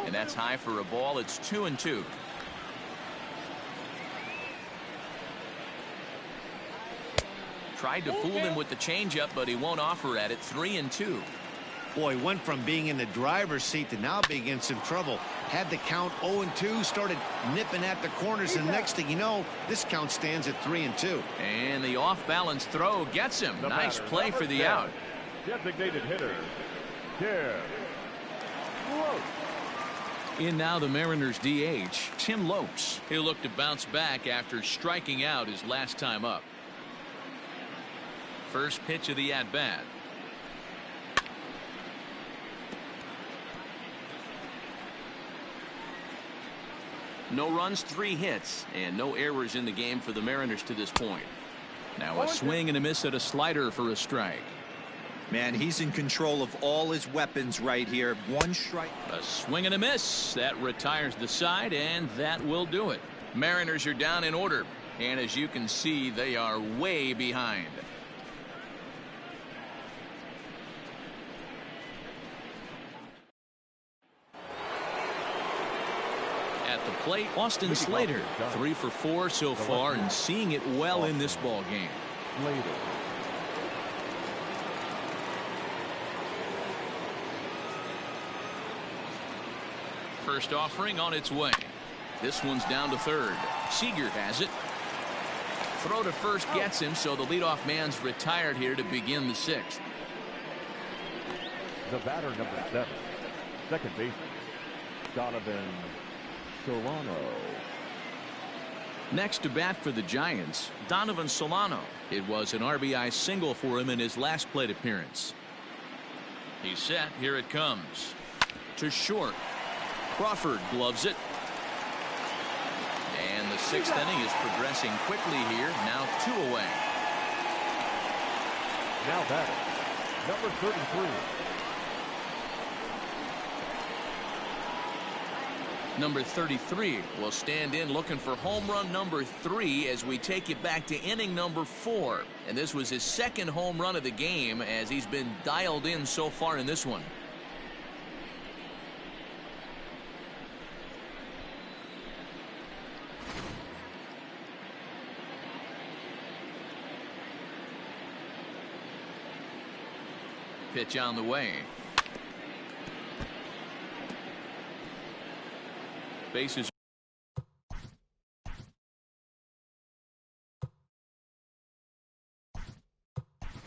Speaker 1: And that's high for a ball. It's 2-2. Tried to fool him with the changeup, but he won't offer at it. 3-2.
Speaker 2: Boy, went from being in the driver's seat to now being in some trouble. Had the count 0-2, started nipping at the corners, and next thing you know, this count stands at 3-2.
Speaker 1: And the off-balance throw gets him. Nice play for the out.
Speaker 3: Designated hitter, Tim Lopes.
Speaker 1: In now the Mariners DH, Tim Lopes. He'll look to bounce back after striking out his last time up. First pitch of the at-bat. No runs, 3 hits, and no errors in the game for the Mariners to this point. Now a swing and a miss at a slider for a strike.
Speaker 4: Man, he's in control of all his weapons right here. 1 strike.
Speaker 1: A swing and a miss. That retires the side, and that will do it. Mariners are down in order, and as you can see, they are way behind. At the plate, Austin Slater, 3 for 4 so far and seeing it well in this ball game. First offering on its way. This one's down to third. Seager has it. Throw to first gets him, so the leadoff man's retired here to begin the 6th.
Speaker 3: The batter, number 7, second baseman, Donovan Solano.
Speaker 1: Next to bat for the Giants, Donovan Solano. It was an RBI single for him in his last plate appearance. He's set. Here it comes. To short. Crawford gloves it. And the 6th inning is progressing quickly here. Now 2 away.
Speaker 3: Now batter, number 33.
Speaker 1: Number 33 will stand in looking for home run number 3 as we take it back to inning number 4. And this was his second home run of the game as he's been dialed in so far in this one. Pitch on the way. Bases.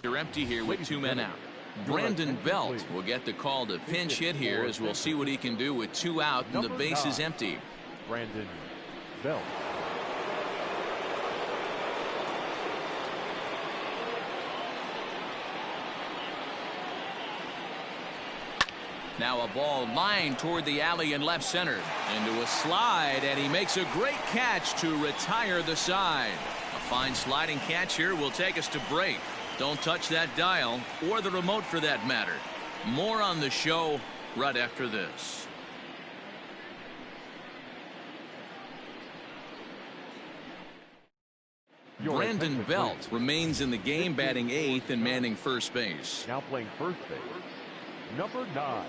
Speaker 1: They're empty here with 2 men out. Brandon Belt will get the call to pinch hit here as we'll see what he can do with 2 out and the base is empty.
Speaker 3: Brandon Belt.
Speaker 1: Now a ball lined toward the alley in left center. Into a slide, and he makes a great catch to retire the side. A fine sliding catch here will take us to break. Don't touch that dial, or the remote for that matter. More on the show right after this. Brandon Belt remains in the game, batting 8th and manning first base.
Speaker 3: Now playing first base, number 9.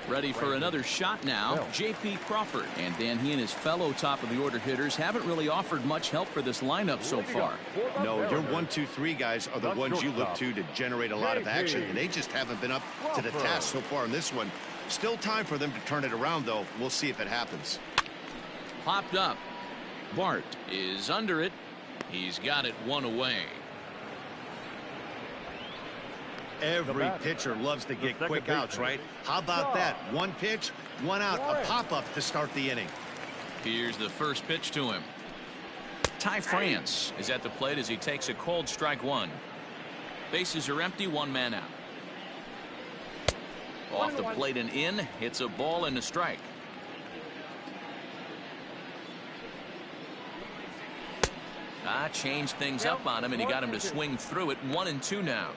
Speaker 1: Ready for another shot now, J.P. Crawford. And Dan, he and his fellow top-of-the-order hitters haven't really offered much help for this lineup so far.
Speaker 2: No, your 1, 2, 3 guys are the ones you look to generate a lot of action, and they just haven't been up to the task so far in this one. Still time for them to turn it around, though. We'll see if it happens.
Speaker 1: Popped up. Bart is under it. He's got it 1 away.
Speaker 2: Every pitcher loves to get quick outs, right? How about that? 1 pitch, 1 out, a pop-up to start the inning.
Speaker 1: Here's the first pitch to him. Ty France is at the plate as he takes a cold strike 1. Bases are empty, 1 man out. Off the plate and in, hits a ball and a strike. Changed things up on him, and he got him to swing through it. 1-2 now.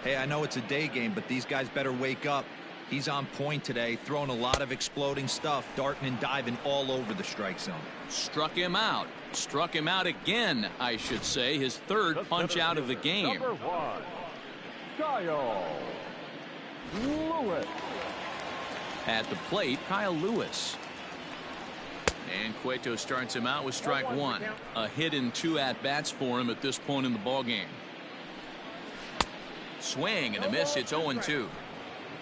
Speaker 4: Hey, I know it's a day game, but these guys better wake up. He's on point today, throwing a lot of exploding stuff, darting and diving all over the strike zone.
Speaker 1: Struck him out. Struck him out again, I should say. His 3rd punch out of the game.
Speaker 3: Number 1, Kyle Lewis.
Speaker 1: At the plate, Kyle Lewis. And Cueto starts him out with strike 1. A hit in 2 at-bats for him at this point in the ballgame. Swing and a miss. It's 0-2.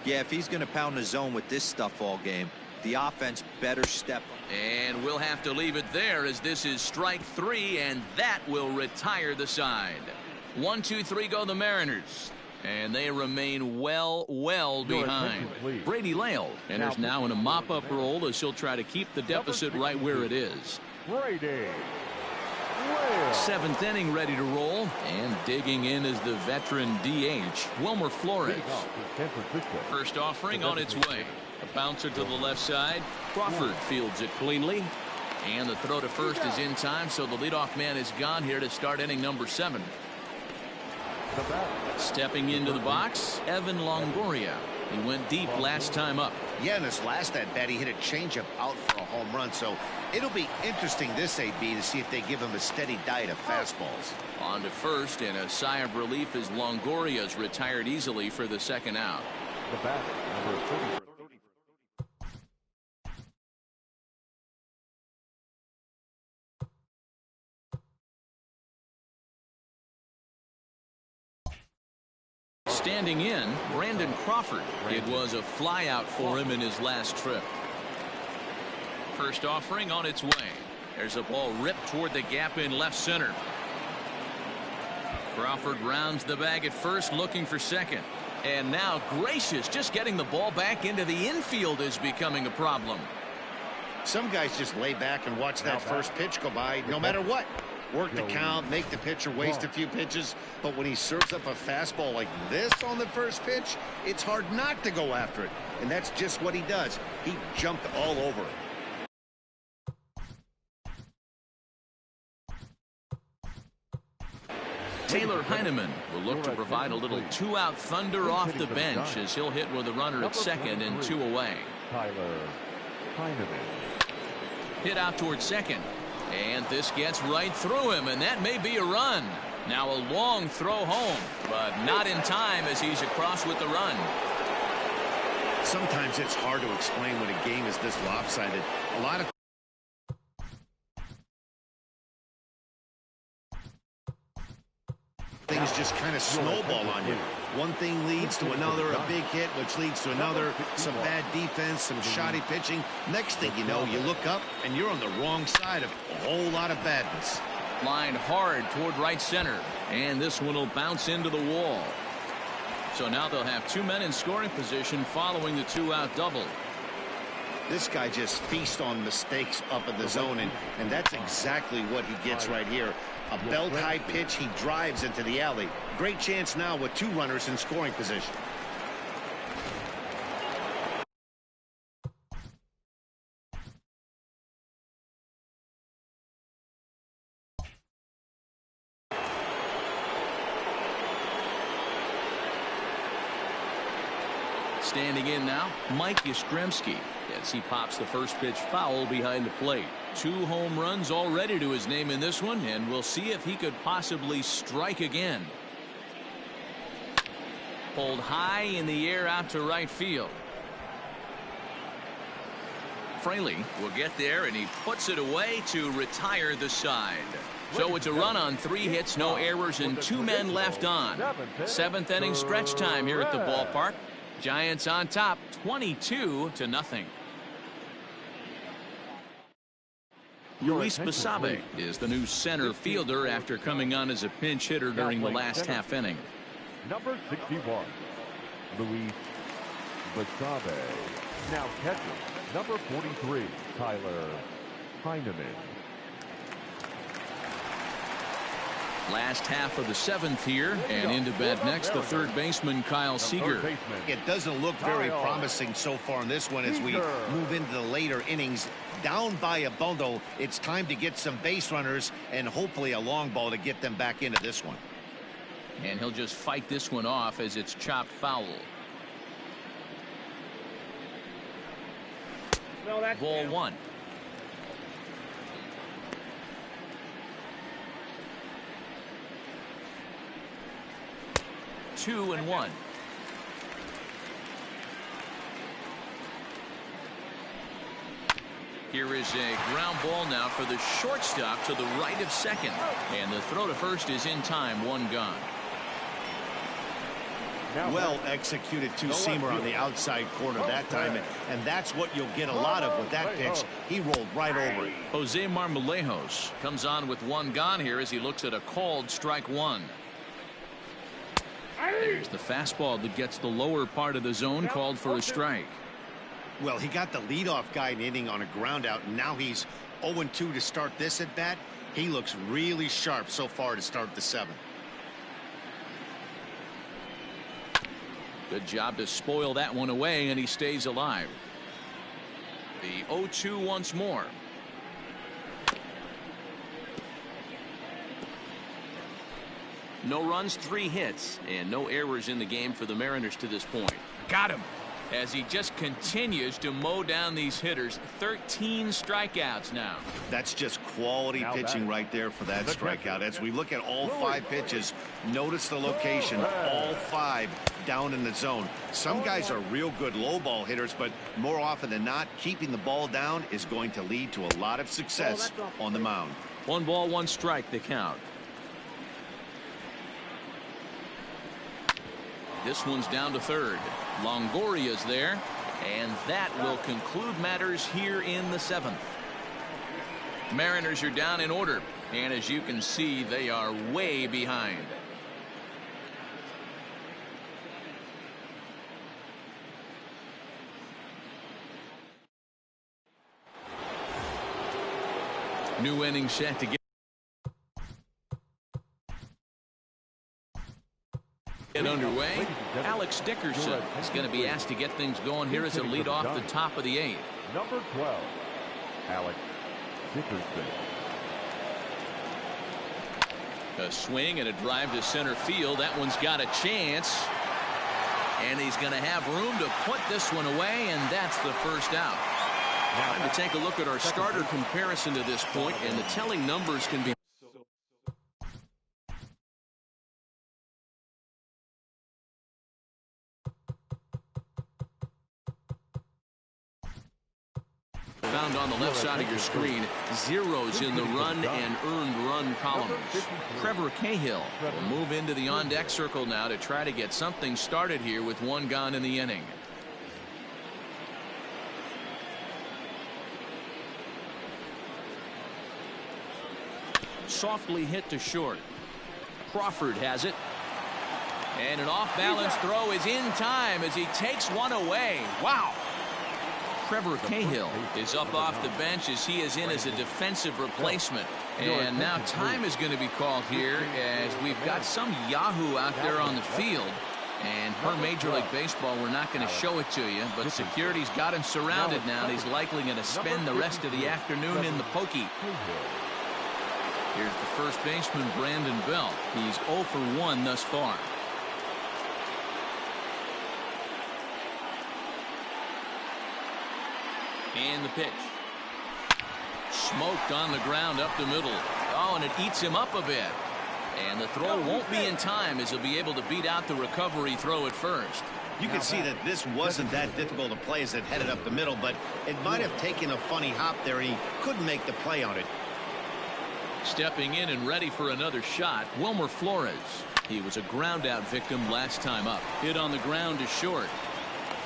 Speaker 4: Yeah, if he's going to pound the zone with this stuff all game, the offense better step up.
Speaker 1: And we'll have to leave it there as this is strike 3, and that will retire the side. 1, 2, 3 go the Mariners. And they remain well behind. Brady Lale enters now in a mop-up role as he'll try to keep the deficit right where it is.
Speaker 3: Brady Lale.
Speaker 1: 7th inning ready to roll, and digging in is the veteran DH, Wilmer Flores. First offering on its way. A bouncer to the left side. Crawford fields it cleanly. And the throw to first is in time, so the leadoff man is gone here to start inning number 7. Stepping into the box, Evan Longoria. He went deep last time up.
Speaker 2: Yeah, in his last at-bat, he hit a changeup out for a home run, so it'll be interesting this AB to see if they give him a steady diet of fastballs.
Speaker 1: On to first, and a sigh of relief as Longoria's retired easily for the 2nd out.
Speaker 3: The batter, number 30.
Speaker 1: Standing in, Brandon Crawford. It was a flyout for him in his last trip. First offering on its way. There's a ball ripped toward the gap in left center. Crawford rounds the bag at first, looking for second. And now Gracious, just getting the ball back into the infield is becoming a problem.
Speaker 2: Some guys just lay back and watch that first pitch go by no matter what. Work the count, make the pitcher waste a few pitches. But when he serves up a fastball like this on the first pitch, it's hard not to go after it. And that's just what he does. He jumped all over it.
Speaker 1: Taylor Heineman will look to provide a little two-out thunder off the bench as he'll hit with a runner at second and 2 away.
Speaker 3: Tyler Heineman.
Speaker 1: Hit out toward second. And this gets right through him, and that may be a run. Now a long throw home, but not in time as he's across with the run.
Speaker 2: Sometimes it's hard to explain when a game is this lopsided. A lot of things just kind of snowball on you. One thing leads to another, a big hit, which leads to another, some bad defense, some shoddy pitching. Next thing you know, you look up and you're on the wrong side of a whole lot of badness.
Speaker 1: Line hard toward right center, and this one will bounce into the wall. So now they'll have 2 men in scoring position following the 2-out double.
Speaker 2: This guy just feasts on mistakes up in the zone, and that's exactly what he gets right here. A belt-high pitch, he drives into the alley. Great chance now with 2 runners in scoring position.
Speaker 1: Standing in now, Mike Yastrzemski, as he pops the first pitch foul behind the plate. 2 home runs already to his name in this one, and we'll see if he could possibly strike again. Pulled high in the air out to right field. Fraley will get there, and he puts it away to retire the side. So it's a run on 3 hits, no errors, and 2 men left on. 7th inning stretch time here at the ballpark. Giants on top, 22-0. Luis Basabe is the new center fielder after coming on as a pinch hitter during the last half inning.
Speaker 3: Number 61, Luis Basabe. Now catcher, number 43, Tyler Heineman.
Speaker 1: Last half of the 7th here, and into bat next, the third baseman Kyle Seager.
Speaker 2: It doesn't look very promising so far in this one as we move into the later innings. Down by a bundle, it's time to get some base runners and hopefully a long ball to get them back into this one.
Speaker 1: And he'll just fight this one off as it's chopped foul. Ball 1. Two and 1. Here is a ground ball now for the shortstop to the right of second. And the throw to first is in time, 1 gone.
Speaker 2: Well executed two-seamer on the outside corner that time, and that's what you'll get a lot of with that pitch. He rolled right over it.
Speaker 1: Jose Marmolejos comes on with 1 gone here as he looks at a called strike 1. There's the fastball that gets the lower part of the zone, called for a strike.
Speaker 2: Well, he got the leadoff guy in inning on a ground out, and now he's 0-2 to start this at bat. He looks really sharp so far to start the 7th.
Speaker 1: Good job to spoil that one away, and he stays alive. The 0-2 once more. No runs, 3 hits, and no errors in the game for the Mariners to this point. Got him as he just continues to mow down these hitters. 13 strikeouts now.
Speaker 2: That's just quality pitching right there for that strikeout. As we look at all 5 pitches, notice the location. All 5 down in the zone. Some guys are real good low ball hitters, but more often than not, keeping the ball down is going to lead to a lot of success on the mound.
Speaker 1: 1 ball, 1 strike, the count. This one's down to third. Longoria's there, and that will conclude matters here in the 7th. Mariners are down in order, and as you can see, they are way behind. New inning set to get underway. Alex Dickerson is going to be asked to get things going here as a lead off the top of the 8th.
Speaker 3: Number 12, Alex Dickerson.
Speaker 1: A swing and a drive to center field. That one's got a chance. And he's going to have room to put this one away, and that's the first out. Time to take a look at our starter comparison to this point, and the telling numbers can be found on the left side of your screen. Zeros in the run and earned run columns. Trevor Cahill will move into the on-deck circle now to try to get something started here with one gone in the inning. Softly hit to short. Crawford has it. And an off-balance throw is in time as he takes one away. Wow. Trevor Cahill is up off the bench as he is in as a defensive replacement. And now time is going to be called here as we've got some Yahoo out there on the field. And per Major League Baseball, we're not going to show it to you, but security's got him surrounded now, and he's likely going to spend the rest of the afternoon in the pokey. Here's the first baseman, Brandon Belt. He's 0 for 1 thus far. And the pitch. Smoked on the ground up the middle. Oh, and it eats him up a bit. And the throw won't be in time as he'll be able to beat out the recovery throw at first.
Speaker 2: You can see that this wasn't that difficult a play as it headed up the middle, but it might have taken a funny hop there, and he couldn't make the play on it.
Speaker 1: Stepping in and ready for another shot, Wilmer Flores. He was a ground-out victim last time up. Hit on the ground to short.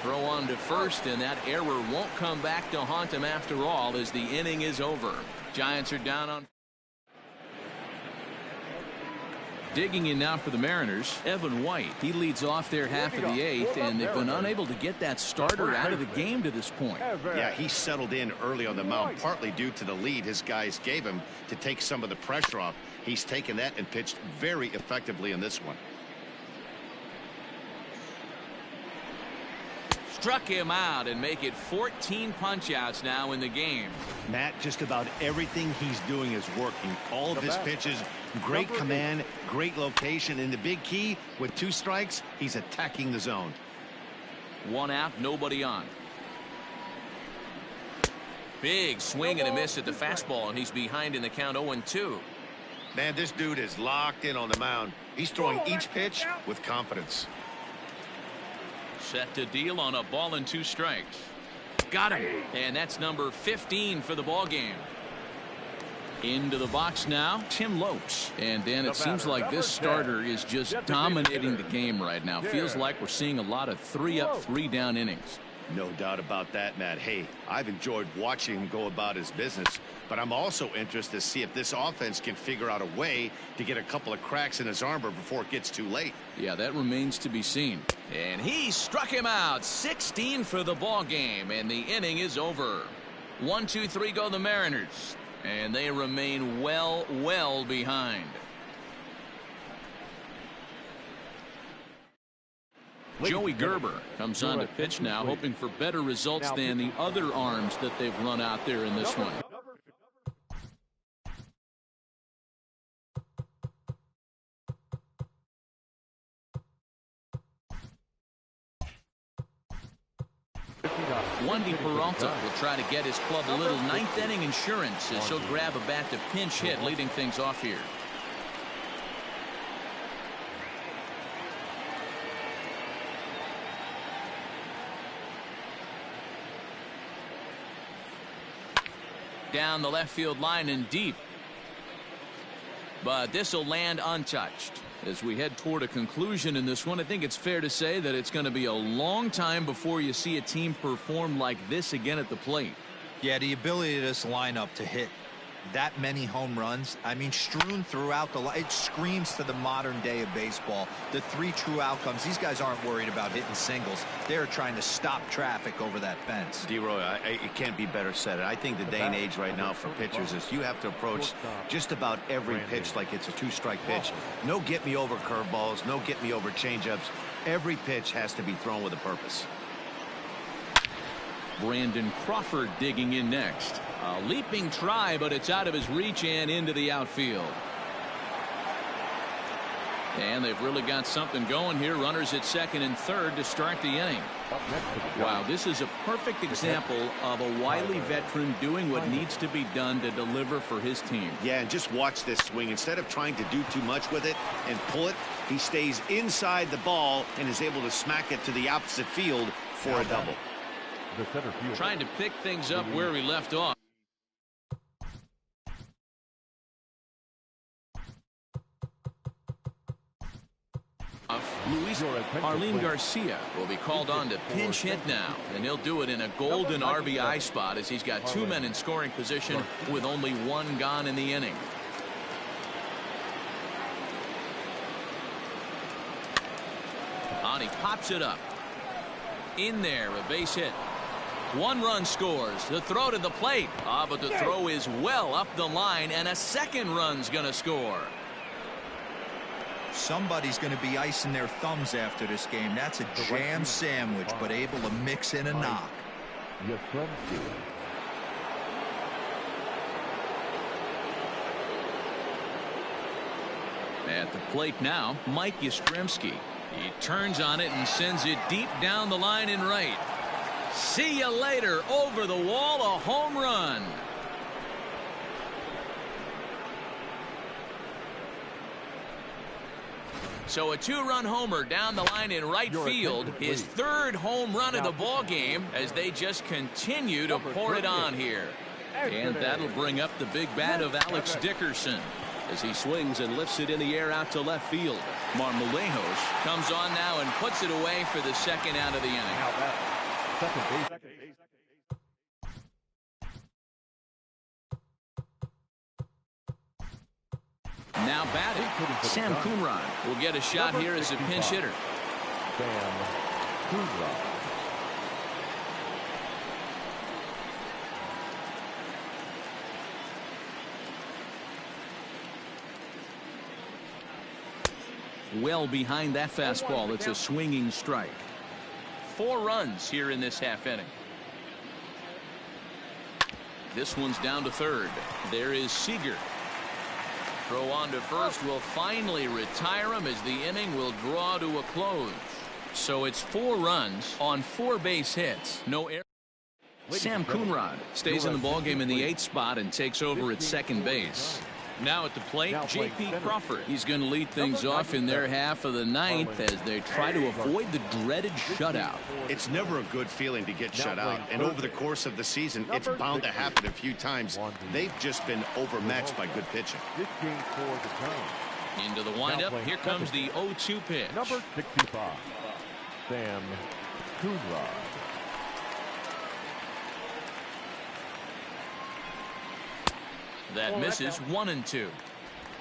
Speaker 1: Throw on to first, and that error won't come back to haunt him after all as the inning is over. Giants are down on. Digging in now for the Mariners, Evan White. He leads off their half of the 8th, and they've been unable to get that starter out of the game to this point.
Speaker 2: Yeah, he settled in early on the mound, partly due to the lead his guys gave him to take some of the pressure off. He's taken that and pitched very effectively in this one.
Speaker 1: Struck him out and make it 14 punch-outs now in the game.
Speaker 2: Matt, just about everything he's doing is working. All of his pitches, great command, great location, and the big key, with 2 strikes, he's attacking the zone.
Speaker 1: 1 out, nobody on. Big swing and a miss at the fastball, and he's behind in the count 0-2.
Speaker 2: Man, this dude is locked in on the mound. He's throwing each pitch with confidence.
Speaker 1: Set to deal on a ball and 2 strikes. Got him. And that's number 15 for the ball game. Into the box now, Tim Lopes. And Dan, it seems like this starter is just dominating the game right now. Feels like we're seeing a lot of 3-up, 3-down innings.
Speaker 2: No doubt about that, Matt. Hey, I've enjoyed watching him go about his business, but I'm also interested to see if this offense can figure out a way to get a couple of cracks in his armor before it gets too late.
Speaker 1: Yeah, that remains to be seen. And he struck him out. 16 for the ball game, and the inning is over. 1, 2, 3 go the Mariners, and they remain well behind. Joey Gerber comes on to pitch now, hoping for better results than the other arms that they've run out there in this one. Wendy Peralta will try to get his club a little ninth-inning insurance as he'll grab a bat to pinch hit, leading things off here. Down the left field line and deep. But this will land untouched. As we head toward a conclusion in this one, I think it's fair to say that it's going to be a long time before you see a team perform like this again at the plate.
Speaker 4: Yeah, the ability of this lineup to hit that many home runs, I mean, strewn throughout the line, it screams to the modern day of baseball. The 3 true outcomes, these guys aren't worried about hitting singles. They're trying to stop traffic over that fence.
Speaker 2: D-Roy, it can't be better said. I think the day and age right now for pitchers is you have to approach just about every pitch like it's a 2-strike pitch. No get-me-over curveballs, no get-me-over changeups. Every pitch has to be thrown with a purpose.
Speaker 1: Brandon Crawford digging in next. A leaping try, but it's out of his reach and into the outfield. And they've really got something going here. Runners at second and third to start the inning. Wow, this is a perfect example of a wily veteran doing what needs to be done to deliver for his team.
Speaker 2: Yeah, and just watch this swing. Instead of trying to do too much with it and pull it, he stays inside the ball and is able to smack it to the opposite field for a double.
Speaker 1: Trying to pick things up where he left off. Arlene Garcia will be called on to pinch hit now, and he'll do it in a golden RBI spot as he's got 2 men in scoring position with only 1 gone in the inning. He pops it up. In there, a base hit. 1 run scores. The throw to the plate. But the throw is well up the line, and a 2nd run's going to score.
Speaker 4: Somebody's going to be icing their thumbs after this game. That's a jam sandwich, but able to mix in a knock.
Speaker 1: At the plate now, Mike Yastrzemski. He turns on it and sends it deep down the line in right. See you later. Over the wall, a home run. So a 2-run homer down the line in right field. His 3rd home run of the ball game as they just continue to pour it on here. And that'll bring up the big bat of Alex Dickerson as he swings and lifts it in the air out to left field. Marmolejos comes on now and puts it away for the 2nd out of the inning. Now batting, Sam Coonrod will get a shot here as a pinch hitter.
Speaker 3: Sam Coonrod.
Speaker 1: Well behind that fastball. It's a swinging strike. 4 runs here in this half inning. This one's down to third. There is Seager. Throw on to first will finally retire him as the inning will draw to a close. So it's 4 runs on 4 base hits. No error. Sam Coonrod stays in the ballgame in the 8th spot and takes over at second base. Now at the plate, J.P. Crawford. He's going to lead things off in their half of the 9th as they try to avoid the dreaded shutout.
Speaker 2: It's never a good feeling to get shut out, and over the course of the season, it's bound to happen a few times. They've just been overmatched by good pitching.
Speaker 1: Into the windup, here comes the 0-2 pitch.
Speaker 3: Number 65, Sam Coonrod.
Speaker 1: That misses 1-2.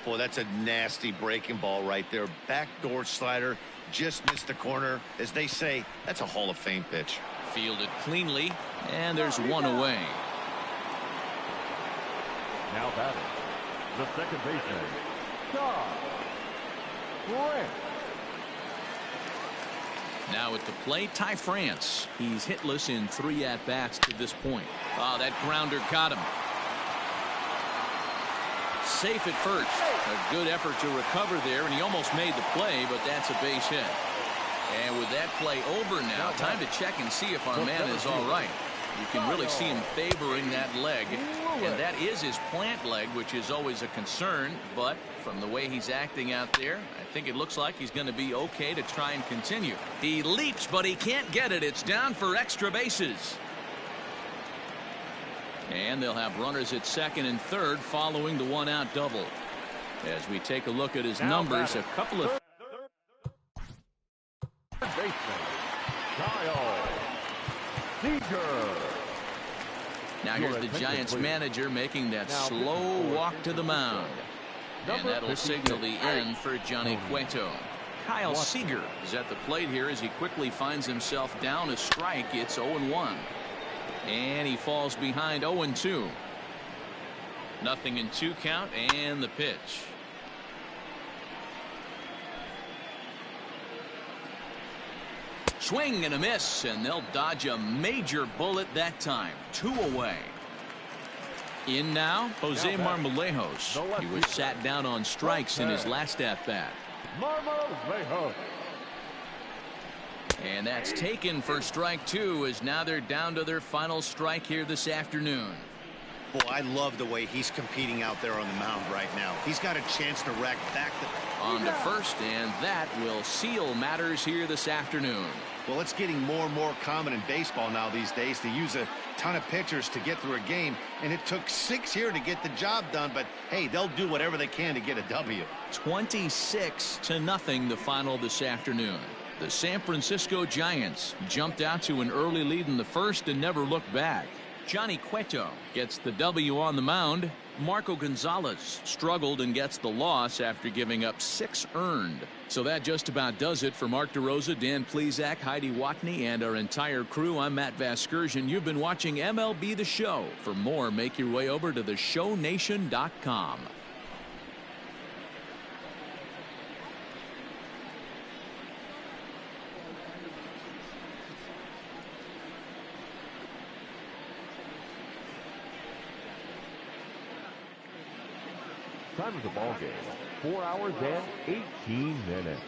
Speaker 2: Boy, that's a nasty breaking ball right there. Backdoor slider, just missed the corner. As they say, that's a Hall of Fame pitch.
Speaker 1: Fielded cleanly, and there's 1 away.
Speaker 3: Now batting, the second baseman, John Grant.
Speaker 1: Now at the plate, Ty France. He's hitless in 3 at-bats to this point. That grounder caught him. Safe at first. A good effort to recover there, and he almost made the play, but that's a base hit. And with that play over now, time to check and see if our man is all right. You can really see him favoring that leg, and that is his plant leg, which is always a concern, but from the way he's acting out there, I think it looks like he's going to be okay to try and continue. He leaps, but he can't get it. It's down for extra bases. And they'll have runners at second and third following the 1-out double. As we take a look at his numbers, a couple of
Speaker 3: baseman, Kyle Seager.
Speaker 1: Now here's the Giants manager making that slow walk to the mound. And that'll signal the end for Johnny Cueto. Kyle Seager is at the plate here as he quickly finds himself down a strike. It's 0-1. And he falls behind 0-2. 0-2 count and the pitch. Swing and a miss, and they'll dodge a major bullet that time. 2 away. In now, Jose Marmolejos. He was sat down on strikes in his last at-bat.
Speaker 3: Marmolejos.
Speaker 1: And that's taken for strike 2, as now they're down to their final strike here this afternoon.
Speaker 2: Boy, I love the way he's competing out there on the mound right now. He's got a chance to rack back the...
Speaker 1: On to first, and that will seal matters here this afternoon.
Speaker 2: Well, it's getting more and more common in baseball now these days to use a ton of pitchers to get through a game, and it took 6 here to get the job done, but hey, they'll do whatever they can to get a W.
Speaker 1: 26-0 the final this afternoon. The San Francisco Giants jumped out to an early lead in the first and never looked back. Johnny Cueto gets the W on the mound. Marco Gonzalez struggled and gets the loss after giving up 6 earned. So that just about does it for Mark DeRosa, Dan Plesac, Heidi Watney, and our entire crew. I'm Matt Vasgersian. You've been watching MLB The Show. For more, make your way over to theshownation.com.
Speaker 3: Time of the ball game, 4 hours and 18 minutes.